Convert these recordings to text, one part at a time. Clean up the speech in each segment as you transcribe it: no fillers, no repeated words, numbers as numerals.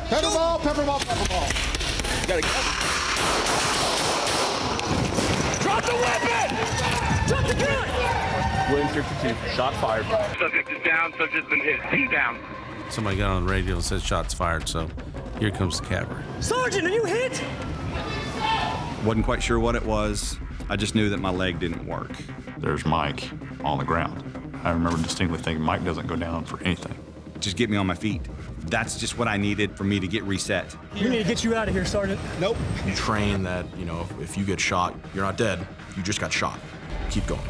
Pepperball, pepperball, pepperball. You gotta go. Drop the weapon! Drop the gun! William 52, shot fired. Subject is down, subject has been hit. He's down. Somebody got on the radio and said shots fired, so here comes the cavalry. Sergeant, are you hit? Wasn't quite sure what it was. I just knew that my leg didn't work. There's Mike on the ground. I remember distinctly thinking, Mike doesn't go down for anything. Just get me on my feet. That's just what I needed for me to get reset. We need to get you out of here, Sergeant. Nope. You train that, if you get shot, you're not dead. You just got shot. Keep going.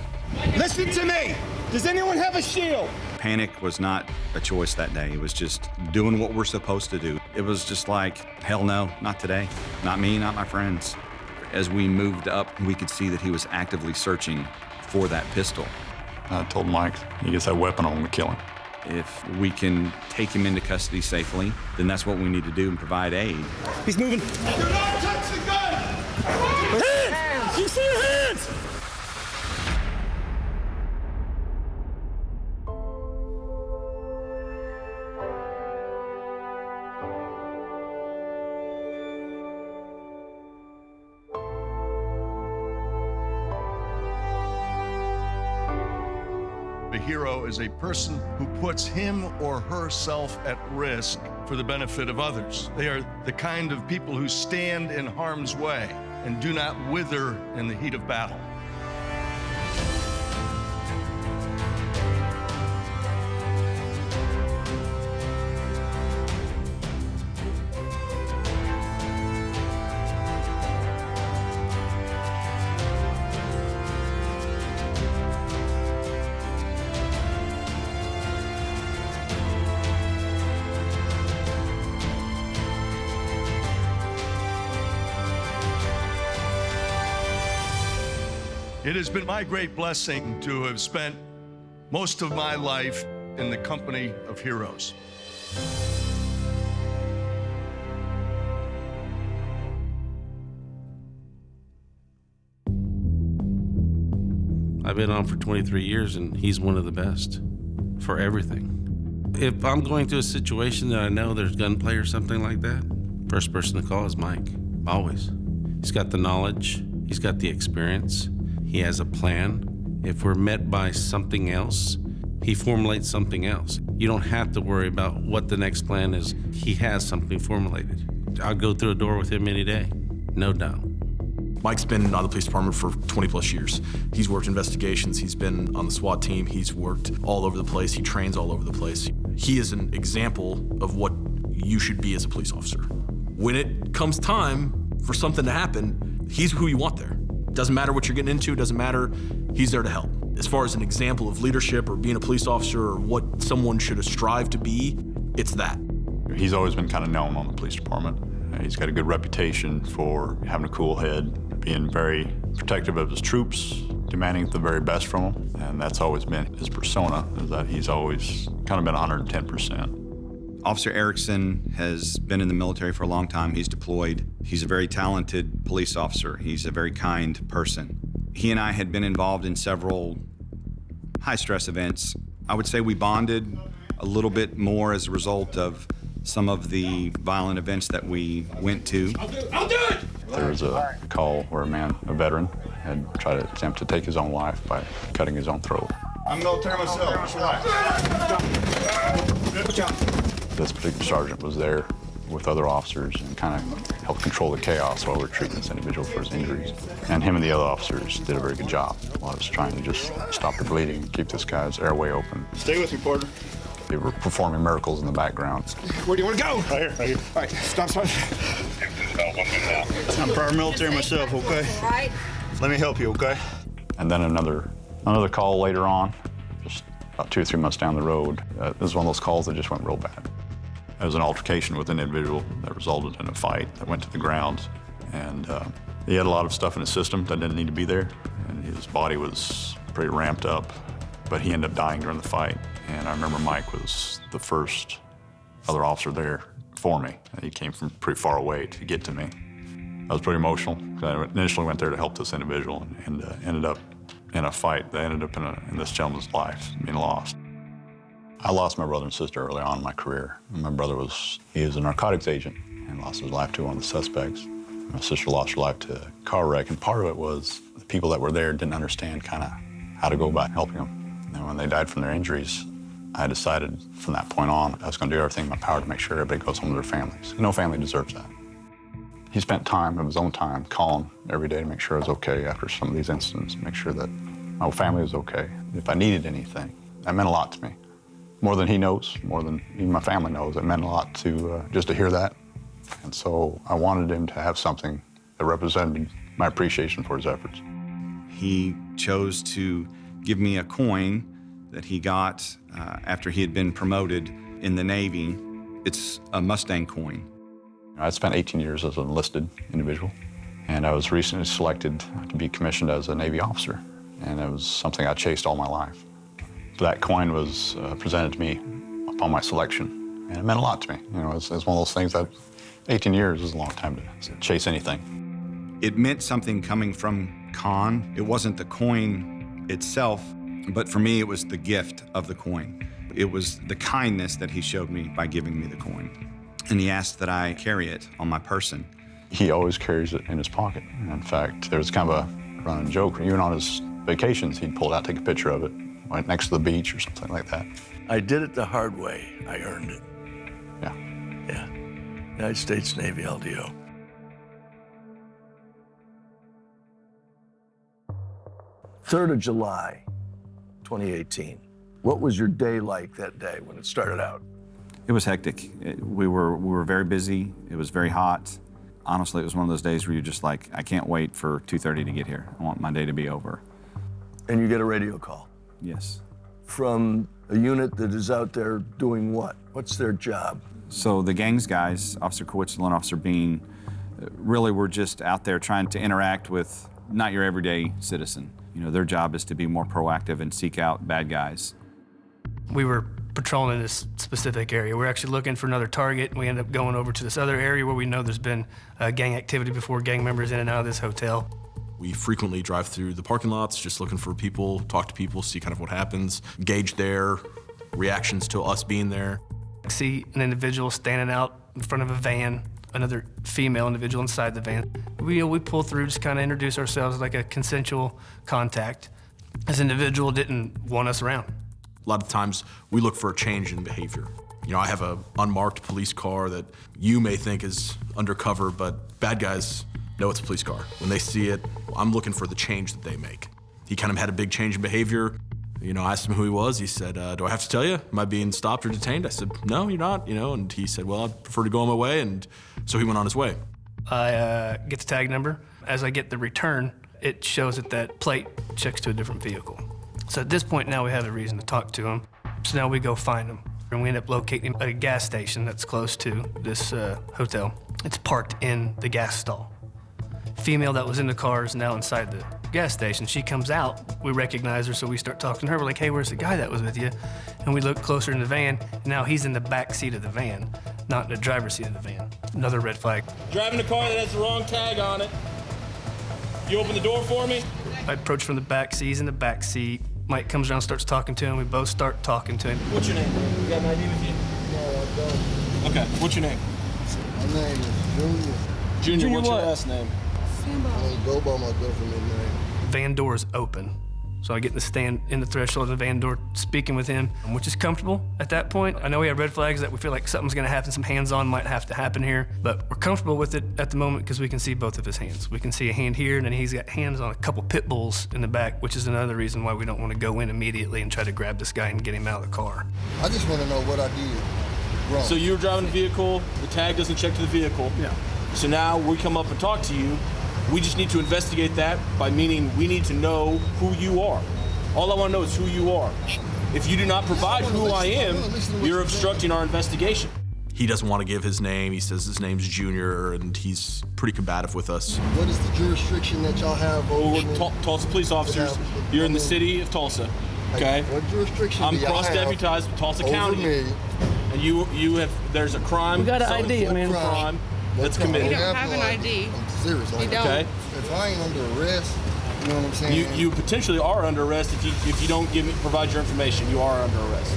Listen to me. Does anyone have a shield? Panic was not a choice that day. It was just doing what we're supposed to do. It was just like, hell no, not today. Not me, not my friends. As we moved up, we could see that he was actively searching for that pistol. I told Mike, he gets that weapon, I'm gonna kill him. If we can take him into custody safely, then that's what we need to do and provide aid. He's moving. Do not touch the gun! Hands! You see your hands! A hero is a person who puts him or herself at risk for the benefit of others. They are the kind of people who stand in harm's way and do not wither in the heat of battle. It has been my great blessing to have spent most of my life in the company of heroes. I've been on for 23 years, and he's one of the best for everything. If I'm going through a situation that I know there's gunplay or something like that, first person to call is Mike, always. He's got the knowledge, he's got the experience, he has a plan. If we're met by something else, he formulates something else. You don't have to worry about what the next plan is. He has something formulated. I'll go through a door with him any day, no doubt. Mike's been on the police department for 20 plus years. He's worked investigations, he's been on the SWAT team, he's worked all over the place, he trains all over the place. He is an example of what you should be as a police officer. When it comes time for something to happen, he's who you want there. Doesn't matter what you're getting into, doesn't matter, he's there to help. As far as an example of leadership or being a police officer or what someone should strive to be, it's that. He's always been kind of known on the police department. He's got a good reputation for having a cool head, being very protective of his troops, demanding the very best from them. And that's always been his persona, is that he's always kind of been 110%. Officer Erickson has been in the military for a long time. He's deployed. He's a very talented police officer. He's a very kind person. He and I had been involved in several high-stress events. I would say we bonded a little bit more as a result of some of the violent events that we went to. I'll do it! There was a call where a veteran, had tried to attempt to take his own life by cutting his own throat. I'm military myself. Watch out. This particular sergeant was there with other officers and kind of helped control the chaos while we were treating this individual for his injuries. And him and the other officers did a very good job while I was trying to just stop the bleeding and keep this guy's airway open. Stay with me, Porter. They were performing miracles in the background. Where do you want to go? Right here, right here. All right, stop. I'm prior military myself, okay? Right. Let me help you, okay? And then another call later on, just about 2 or 3 months down the road. This was one of those calls that just went real bad. There was an altercation with an individual that resulted in a fight that went to the ground. And he had a lot of stuff in his system that didn't need to be there. And his body was pretty ramped up, but he ended up dying during the fight. And I remember Mike was the first other officer there for me. And he came from pretty far away to get to me. I was pretty emotional. I initially went there to help this individual and ended up in a fight that ended up in this gentleman's life being lost. I lost my brother and sister early on in my career. My brother was a narcotics agent and lost his life to one of the suspects. My sister lost her life to a car wreck, and part of it was the people that were there didn't understand kind of how to go about helping them. And when they died from their injuries, I decided from that point on I was going to do everything in my power to make sure everybody goes home to their families. No family deserves that. He spent time of his own time calling every day to make sure I was okay after some of these incidents, make sure that my family was okay. If I needed anything, that meant a lot to me. More than he knows, more than even my family knows. It meant a lot to just to hear that. And so I wanted him to have something that represented my appreciation for his efforts. He chose to give me a coin that he got after he had been promoted in the Navy. It's a Mustang coin. I spent 18 years as an enlisted individual, and I was recently selected to be commissioned as a Navy officer, and it was something I chased all my life. That coin was presented to me upon my selection, and it meant a lot to me. You know, it's one of those things that 18 years is a long time to chase anything. It meant something coming from Con. It wasn't the coin itself, but for me, it was the gift of the coin. It was the kindness that he showed me by giving me the coin. And he asked that I carry it on my person. He always carries it in his pocket. In fact, there was kind of a running joke. Even on his vacations, he'd pull it out, take a picture of it, right next to the beach or something like that. I did it the hard way. I earned it. Yeah. Yeah. United States Navy LDO. Third of July, 2018. What was your day like that day when it started out? It was hectic. We were very busy. It was very hot. Honestly, it was one of those days where you're just like, I can't wait for 2:30 to get here. I want my day to be over. And you get a radio call? Yes. From a unit that is out there doing what? What's their job? So the gangs guys, Officer Kowitzel and Officer Bean, really were just out there trying to interact with not your everyday citizen. You know, their job is to be more proactive and seek out bad guys. We were patrolling this specific area. We're actually looking for another target. We end up going over to this other area where we know there's been gang activity before, gang members in and out of this hotel. We frequently drive through the parking lots, just looking for people, talk to people, see kind of what happens, gauge their reactions to us being there. See an individual standing out in front of a van, another female individual inside the van. We pull through, just kind of introduce ourselves like a consensual contact. This individual didn't want us around. A lot of times we look for a change in behavior. You know, I have an unmarked police car that you may think is undercover, but bad guys know it's a police car. When they see it, I'm looking for the change that they make. He kind of had a big change in behavior. You know, I asked him who he was. He said, do I have to tell you? Am I being stopped or detained? I said, no, you're not, you know, and he said, well, I'd prefer to go on my way, and so he went on his way. I get the tag number. As I get the return, it shows that plate checks to a different vehicle. So at this point now we have a reason to talk to him. So now we go find him. And we end up locating him at a gas station that's close to this hotel. It's parked in the gas stall. Female that was in the car is now inside the gas station. She comes out, we recognize her, so we start talking to her. We're like, hey, where's the guy that was with you? And we look closer in the van, and now he's in the back seat of the van, not in the driver's seat of the van. Another red flag. Driving a car that has the wrong tag on it. You open the door for me? I approach from the back seat, he's in the back seat. Mike comes around, starts talking to him. We both start talking to him. What's your name? You got an ID with you? No, I don't. Okay, what's your name? My name is Junior. Junior, what's your last name? I don't go by my government name. Van door is open. So I get to stand in the threshold of the van door, speaking with him, which is comfortable at that point. I know we have red flags that we feel like something's gonna happen, some hands-on might have to happen here, but we're comfortable with it at the moment because we can see both of his hands. We can see a hand here, and then he's got hands on a couple pit bulls in the back, which is another reason why we don't want to go in immediately and try to grab this guy and get him out of the car. I just want to know what I did wrong. So you were driving a vehicle, the tag doesn't check to the vehicle. Yeah. So now we come up and talk to you. We just need to investigate that by meaning we need to know who you are. All I want to know is who you are. If you do not provide who I am, you're obstructing our investigation. He doesn't want to give his name. He says his name's Junior, and he's pretty combative with us. What is the jurisdiction that y'all have over Well, we're Tulsa police officers. You're in the city of Tulsa, okay? What jurisdiction I'm do y'all cross-deputized with Tulsa over County. me? And you have, there's a crime. We got an ID, man. Crime that's committed. You don't have an ID. I'm serious. You don't. Okay. If I ain't under arrest, you know what I'm saying? You potentially are under arrest if you don't provide your information. You are under arrest.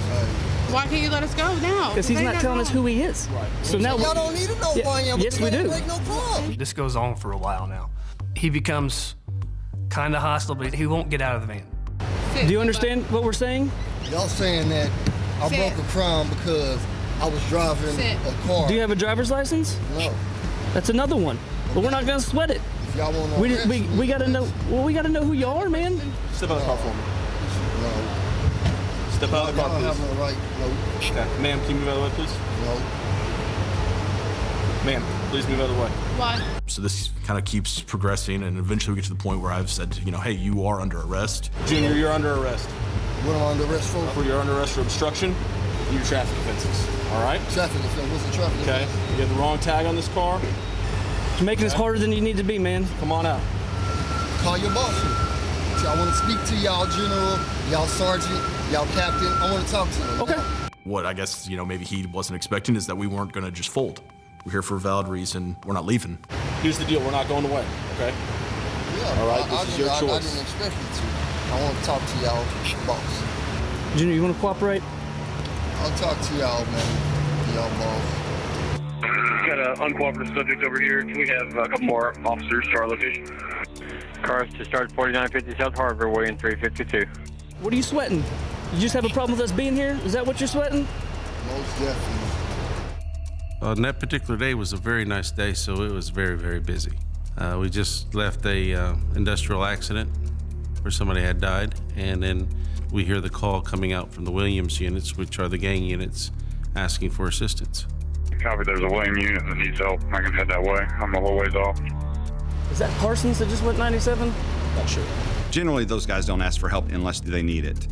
Why can't you let us go now? Because he's not telling us who he is. Right. So now y'all don't need to know who I am. Yes, we do. Break no problem. This goes on for a while now. He becomes kind of hostile, but he won't get out of the van. Do you understand what we're saying? Y'all saying that I broke a crime because I was driving a car. Do you have a driver's license? No. That's another one. But we're not gonna sweat it. If y'all want to We gotta know. Well, we gotta know who you are, man. Step out of the car for me. No. Step out of the car, I don't please. have no right. No. Okay. Ma'am, can you move out of the way, please? No. Ma'am, please move out of the way. Why? So this kind of keeps progressing, and eventually we get to the point where I've said, you know, hey, you are under arrest. Junior, you're under arrest. What am I under arrest for? You're under arrest for obstruction and your traffic offenses. All right? Traffic offense. What's the traffic Okay. offense? You have the wrong tag on this car. You're making this harder than you need to be, man. Come on out. Call your boss here. I want to speak to y'all general, y'all sergeant, y'all captain. I want to talk to them. Okay. What I guess, you know, maybe he wasn't expecting is that we weren't going to just fold. We're here for a valid reason. We're not leaving. Here's the deal. We're not going away, okay? Yeah. All right, this is your I choice. didn't expect you to. I want to talk to y'all boss. Junior, you want to cooperate? I'll talk to y'all, man. Y'all boss. We've got an uncooperative subject over here. Can we have a couple more officers to our location? Cars to start 4950 South Harbor, way in 352. What are you sweating? You just have a problem with us being here? Is that what you're sweating? Most definitely. On that particular day was a very nice day, so it was very, very busy. We just left a industrial accident where somebody had died, and then we hear the call coming out from the Williams units, which are the gang units, asking for assistance. Copy, there's a William unit that needs help. I can head that way. I'm a little ways off. Is that Parsons that just went 97? Not sure. Generally, those guys don't ask for help unless they need it.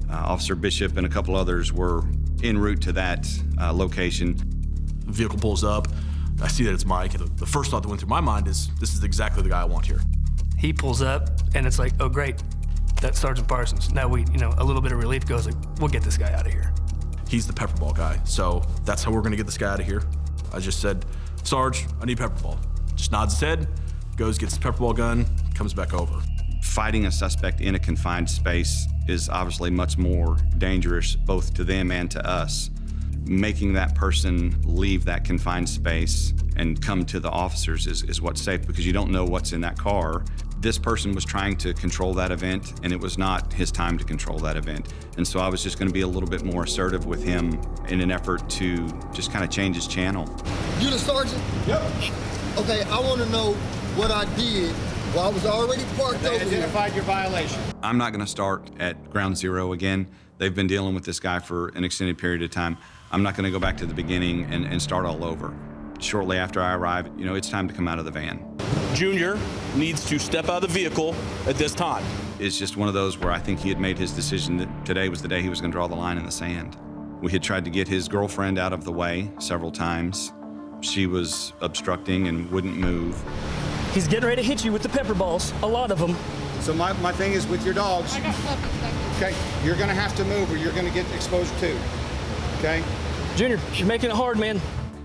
Officer Bishop and a couple others were en route to that location. The vehicle pulls up. I see that it's Mike. The first thought that went through my mind is, this is exactly the guy I want here. He pulls up, and it's like, oh, great. That's Sergeant Parsons. Now a little bit of relief goes like, we'll get this guy out of here. He's the pepperball guy, so that's how we're gonna get this guy out of here. I just said, Sarge, I need pepperball. Just nods his head, goes, gets his pepperball gun, comes back over. Fighting a suspect in a confined space is obviously much more dangerous both to them and to us. Making that person leave that confined space and come to the officers is what's safe, because you don't know what's in that car. This person was trying to control that event, and it was not his time to control that event. And so I was just going to be a little bit more assertive with him in an effort to just kind of change his channel. You the sergeant? Yep. Okay, I want to know what I did while I was already parked over here. Identified your violation. I'm not going to start at ground zero again. They've been dealing with this guy for an extended period of time. I'm not going to go back to the beginning and start all over. Shortly after I arrive, it's time to come out of the van. Junior needs to step out of the vehicle at this time. It's just one of those where I think he had made his decision that today was the day he was going to draw the line in the sand. We had tried to get his girlfriend out of the way several times. She was obstructing and wouldn't move. He's getting ready to hit you with the pepper balls, a lot of them. So my thing is with your dogs. I got 11 seconds. Okay, you're gonna have to move or you're gonna get exposure too. Okay? Junior, you're making it hard, man.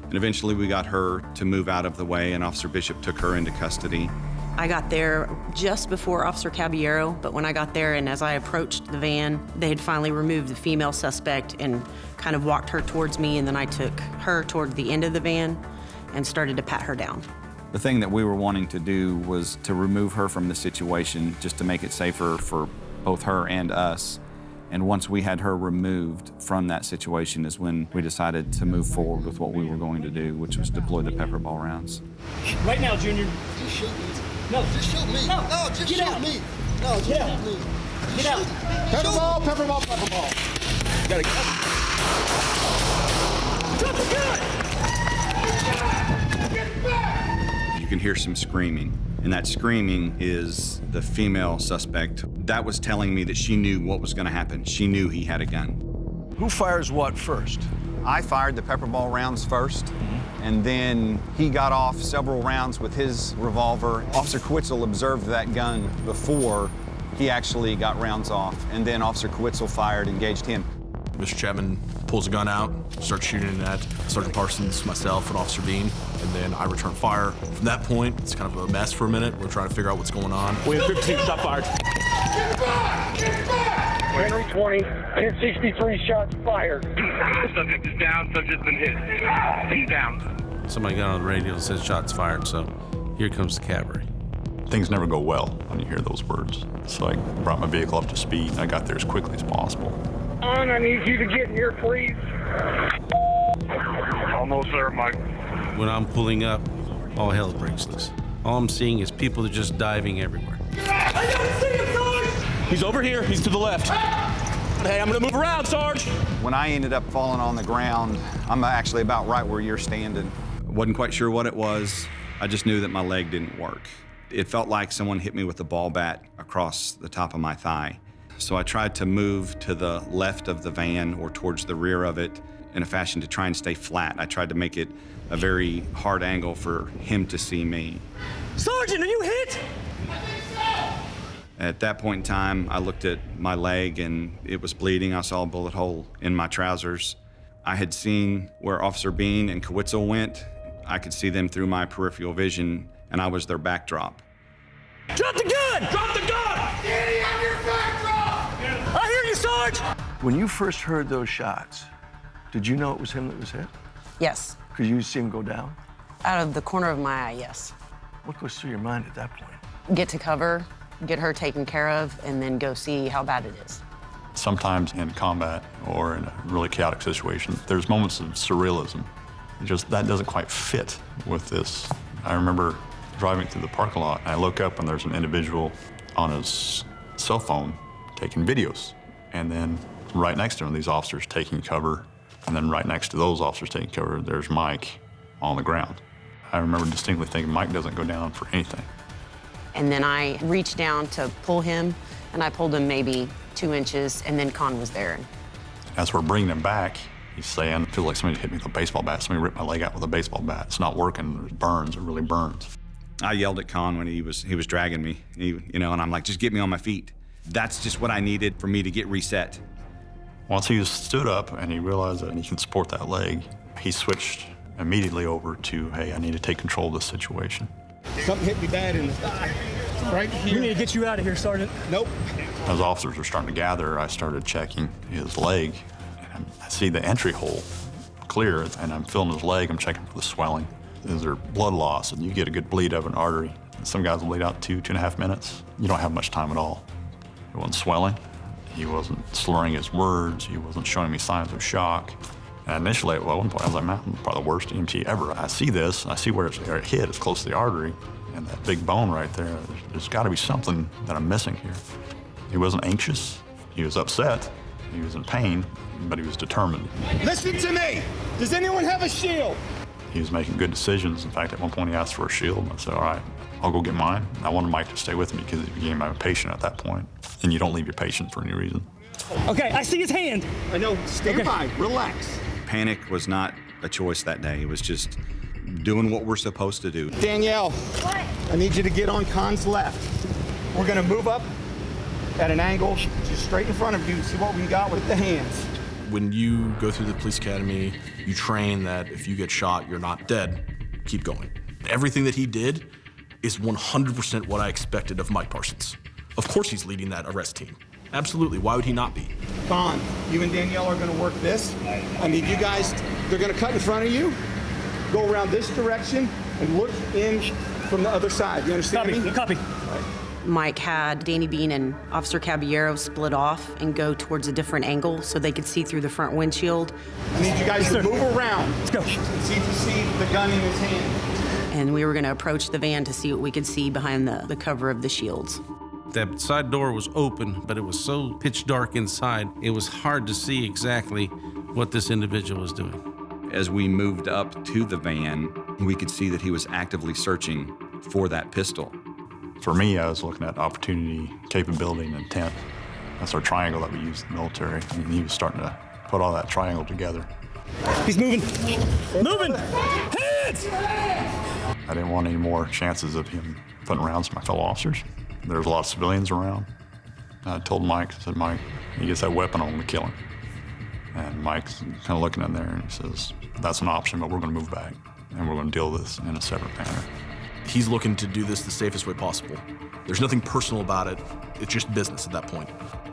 And eventually we got her to move out of the way, and Officer Bishop took her into custody. I got there just before Officer Caballero, but when I got there and as I approached the van, they had finally removed the female suspect and kind of walked her towards me, and then I took her toward the end of the van and started to pat her down. The thing that we were wanting to do was to remove her from the situation just to make it safer for both her and us. And once we had her removed from that situation is when we decided to move forward with what we were going to do, which was deploy the pepper ball rounds. Right now, Junior. Just shoot me. No. Just shoot me. No. No, just Get shoot out. me. No, just Get out. shoot me. Just Get out. shoot me. Pepper Shoot ball, me. pepper ball, pepper ball. Gotta Drop the gun! You can hear some screaming, and that screaming is the female suspect. That was telling me that she knew what was going to happen. She knew he had a gun. Who fires what first? I fired the pepper ball rounds first, and then he got off several rounds with his revolver. Officer Kwitzel observed that gun before he actually got rounds off, and then Officer Kwitzel fired, engaged him. Mr. Chapman pulls a gun out, starts shooting at Sergeant Parsons, myself, and Officer Bean, and then I return fire. From that point, it's kind of a mess for a minute. We're trying to figure out what's going on. We have 15, stop fired. Get back! Get back! Henry 20, 1063 shots fired. Subject is down, subject's been hit. He's down. Somebody got on the radio and said shots fired, so here comes the cavalry. Things never go well when you hear those words. So I brought my vehicle up to speed, and I got there as quickly as possible. On, I need you to get in here, please. Almost there, Mike. When I'm pulling up, all hell breaks loose. All I'm seeing is people that are just diving everywhere. He's over here. He's to the left. Hey, I'm gonna move around, Sarge. When I ended up falling on the ground, I'm actually about right where you're standing. Wasn't quite sure what it was. I just knew that my leg didn't work. It felt like someone hit me with a ball bat across the top of my thigh. So I tried to move to the left of the van or towards the rear of it in a fashion to try and stay flat. I tried to make it a very hard angle for him to see me. Sergeant, are you hit? At that point in time, I looked at my leg and it was bleeding. I saw a bullet hole in my trousers. I had seen where Officer Bean and Kowitzel went. I could see them through my peripheral vision, and I was their backdrop. Drop the gun! Drop the gun! Danny, I'm your backdrop! I hear you, Sarge! When you first heard those shots, did you know it was him that was hit? Yes. Because you see him go down? Out of the corner of my eye, yes. What goes through your mind at that point? Get to cover, get her taken care of, and then go see how bad it is. Sometimes in combat or in a really chaotic situation, there's moments of surrealism. Just that doesn't quite fit with this. I remember driving through the parking lot, and I look up and there's an individual on his cell phone taking videos. And then right next to him, these officers taking cover. And then right next to those officers taking cover, there's Mike on the ground. I remember distinctly thinking, Mike doesn't go down for anything. And then I reached down to pull him, and I pulled him maybe 2 inches, and then Con was there. As we're bringing him back, he's saying, I feel like somebody hit me with a baseball bat. Somebody ripped my leg out with a baseball bat. It's not working. There's burns. It really burns. I yelled at Con when he was dragging me, and I'm like, just get me on my feet. That's just what I needed for me to get reset. Once he stood up and he realized that he can support that leg, he switched immediately over to, hey, I need to take control of this situation. Something hit me bad in the thigh. Right here. We need to get you out of here, Sergeant. Nope. As officers were starting to gather, I started checking his leg. And I see the entry hole clear, and I'm feeling his leg. I'm checking for the swelling. Is there blood loss? And you get a good bleed of an artery. Some guys will bleed out 2.5 minutes. You don't have much time at all. It wasn't swelling. He wasn't slurring his words. He wasn't showing me signs of shock. And initially, at one point, I was like, man, I'm probably the worst EMT ever. I see this, and I see where it hit. It's close to the artery, and that big bone right there. There's got to be something that I'm missing here. He wasn't anxious. He was upset. He was in pain, but he was determined. Listen to me. Does anyone have a shield? He was making good decisions. In fact, at one point, he asked for a shield, and I said, all right, I'll go get mine. I wanted Mike to stay with me because he became my patient at that point. And you don't leave your patient for any reason. Okay, I see his hand. I know. Stand by. Relax. Panic was not a choice that day. It was just doing what we're supposed to do. Danielle, what? I need you to get on Con's left. We're gonna move up at an angle just straight in front of you, see what we got with the hands. When you go through the police academy, you train that if you get shot, you're not dead. Keep going. Everything that he did is 100% what I expected of Mike Parsons. Of course he's leading that arrest team. Absolutely, why would he not be? Con, you and Danielle are gonna work this. I need you guys, they're gonna cut in front of you, go around this direction, and look in from the other side. You understand me? Copy. Mike had Danny Bean and Officer Caballero split off and go towards a different angle so they could see through the front windshield. I need you guys to move around. Let's go. And see if you see the gun in his hand. And we were gonna approach the van to see what we could see behind the cover of the shields. That side door was open, but it was so pitch dark inside, it was hard to see exactly what this individual was doing. As we moved up to the van, we could see that he was actively searching for that pistol. For me, I was looking at opportunity, capability, and intent. That's our triangle that we use in the military, and he was starting to put all that triangle together. He's moving. Moving! Hands! I didn't want any more chances of him putting rounds to my fellow officers. There was a lot of civilians around. I told Mike, I said, Mike, he gets that weapon, I'm gonna kill him. And Mike's kind of looking in there and he says, that's an option, but we're gonna move back and we're gonna deal with this in a separate manner. He's looking to do this the safest way possible. There's nothing personal about it. It's just business at that point.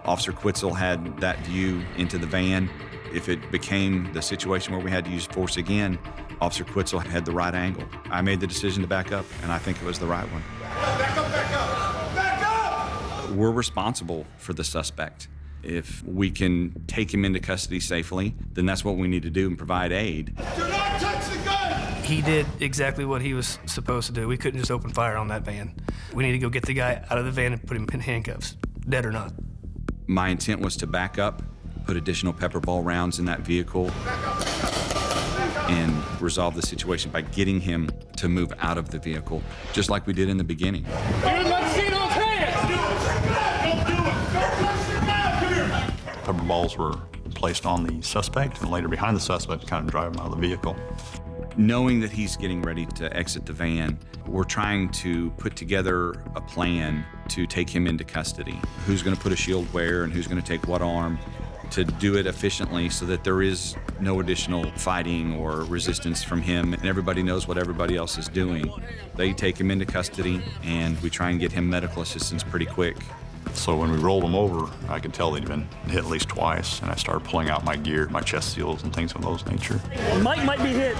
Officer Quitzel had that view into the van. If it became the situation where we had to use force again, Officer Quitzel had the right angle. I made the decision to back up, and I think it was the right one. Back up, back up! Back up! We're responsible for the suspect. If we can take him into custody safely, then that's what we need to do and provide aid. Do not touch the gun! He did exactly what he was supposed to do. We couldn't just open fire on that van. We need to go get the guy out of the van and put him in handcuffs, dead or not. My intent was to back up, put additional pepper ball rounds in that vehicle, and resolve the situation by getting him to move out of the vehicle, just like we did in the beginning. You're not seeing those hands! Don't do it! Don't touch the gun! Come here! Pepper balls were placed on the suspect and later behind the suspect to kind of drive him out of the vehicle. Knowing that he's getting ready to exit the van, we're trying to put together a plan to take him into custody. Who's going to put a shield where and who's going to take what arm, to do it efficiently so that there is no additional fighting or resistance from him and everybody knows what everybody else is doing. They take him into custody and we try and get him medical assistance pretty quick. So when we rolled him over, I could tell that he'd been hit at least twice, and I started pulling out my gear, my chest seals and things of those nature. Mike might be hit.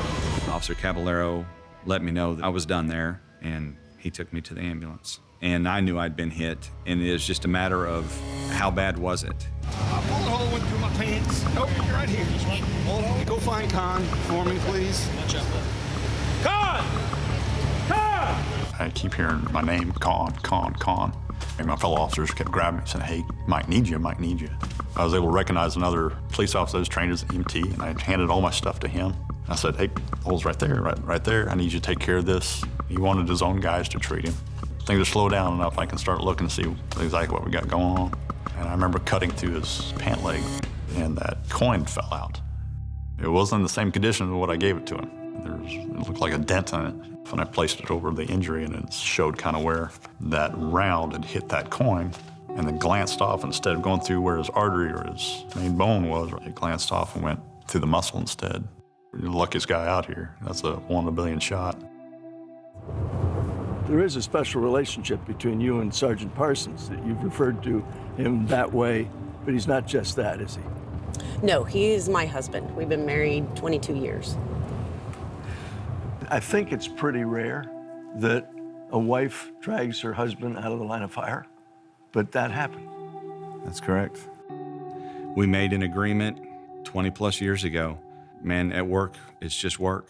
Officer Caballero let me know that I was done there, and he took me to the ambulance. And I knew I'd been hit, and it was just a matter of how bad was it. A bullet hole went through my pants. Nope, you're right here. Bullet hole. Go find Con for me, please. Con! Con! I keep hearing my name, Con, Con, Con. And my fellow officers kept grabbing me and saying, hey, Mike needs you, Mike needs you. I was able to recognize another police officer that was trained as an EMT, and I handed all my stuff to him. I said, hey, hole's right there, right there. I need you to take care of this. He wanted his own guys to treat him. Things are slow down enough, I can start looking to see exactly what we got going on. And I remember cutting through his pant leg, and that coin fell out. It wasn't in the same condition as what I gave it to him. It looked like a dent in it. When I placed it over the injury, and it showed kind of where that round had hit that coin, and then glanced off. Instead of going through where his artery or his main bone was, it glanced off and went through the muscle instead. You're the luckiest guy out here. That's a 1 in a billion shot. There is a special relationship between you and Sergeant Parsons, that you've referred to him that way, but he's not just that, is he? No, he is my husband. We've been married 22 years. I think it's pretty rare that a wife drags her husband out of the line of fire, but that happened. That's correct. We made an agreement 20 plus years ago. Man, at work, it's just work,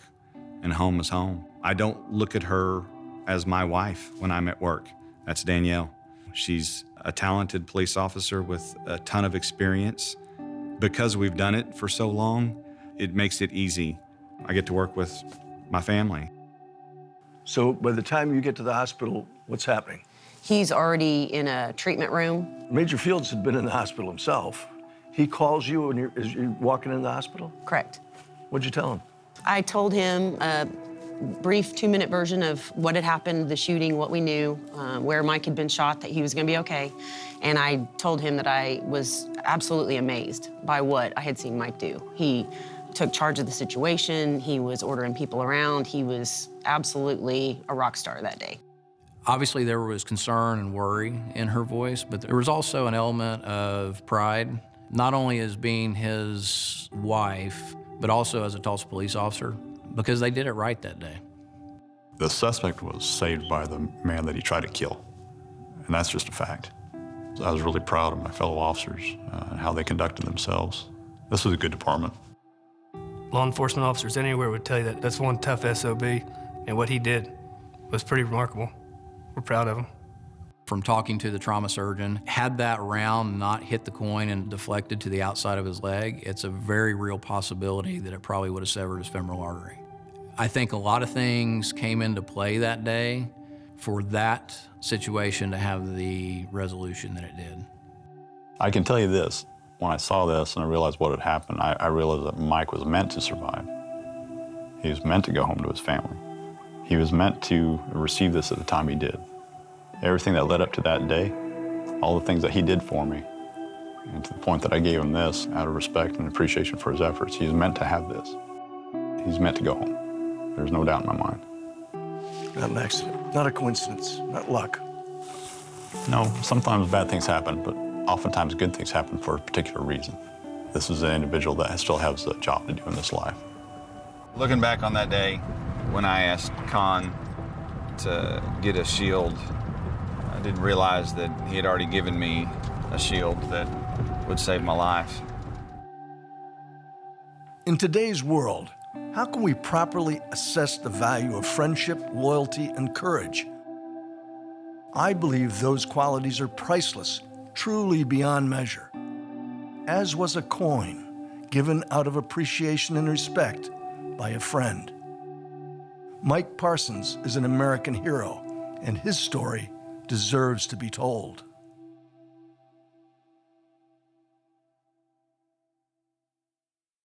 and home is home. I don't look at her as my wife when I'm at work. That's Danielle. She's a talented police officer with a ton of experience. Because we've done it for so long, it makes it easy. I get to work with my family. So by the time you get to the hospital, what's happening? He's already in a treatment room. Major Fields had been in the hospital himself. He calls you when you're walking in the hospital? Correct. What'd you tell him? I told him a brief 2-minute version of what had happened, the shooting, what we knew, where Mike had been shot, that he was gonna be okay. And I told him that I was absolutely amazed by what I had seen Mike do. He took charge of the situation. He was ordering people around. He was absolutely a rock star that day. Obviously, there was concern and worry in her voice, but there was also an element of pride, not only as being his wife, but also as a Tulsa police officer, because they did it right that day. The suspect was saved by the man that he tried to kill, and that's just a fact. I was really proud of my fellow officers and how they conducted themselves. This was a good department. Law enforcement officers anywhere would tell you that that's one tough SOB, and what he did was pretty remarkable. We're proud of him. From talking to the trauma surgeon, had that round not hit the coin and deflected to the outside of his leg, it's a very real possibility that it probably would have severed his femoral artery. I think a lot of things came into play that day for that situation to have the resolution that it did. I can tell you this, when I saw this and I realized what had happened, I realized that Mike was meant to survive. He was meant to go home to his family. He was meant to receive this at the time he did. Everything that led up to that day, all the things that he did for me, and to the point that I gave him this out of respect and appreciation for his efforts, he's meant to have this. He's meant to go home. There's no doubt in my mind. Not an accident, not a coincidence, not luck. No, sometimes bad things happen, but Oftentimes good things happen for a particular reason. This is an individual that still has a job to do in this life. Looking back on that day when I asked Con to get a shield, I didn't realize that he had already given me a shield that would save my life. In today's world, how can we properly assess the value of friendship, loyalty, and courage? I believe those qualities are priceless, truly beyond measure. As was a coin given out of appreciation and respect by a friend. Mike Parsons is an American hero, and his story deserves to be told.